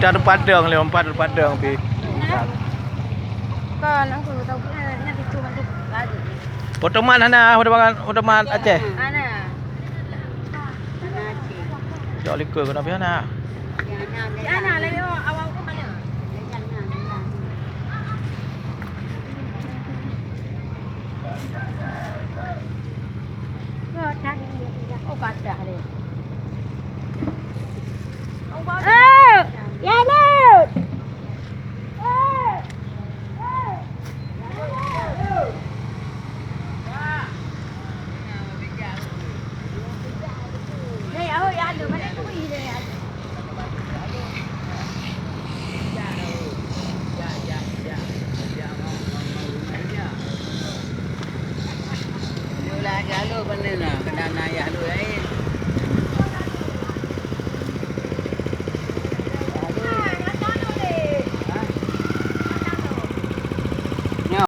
ada padang le, empat ada padang pi. Kan aku tahu nak itu untuk lagi. Potoman hana, potoman Aceh. Ana. Jauh likur kena pi hana. Ana lagi awal ke mana? Oh, kadah dia. Oh, ya Lut. Này ơi, ăn được mấy cái gì này anh? Lah jalur benda lah, kena naik jalur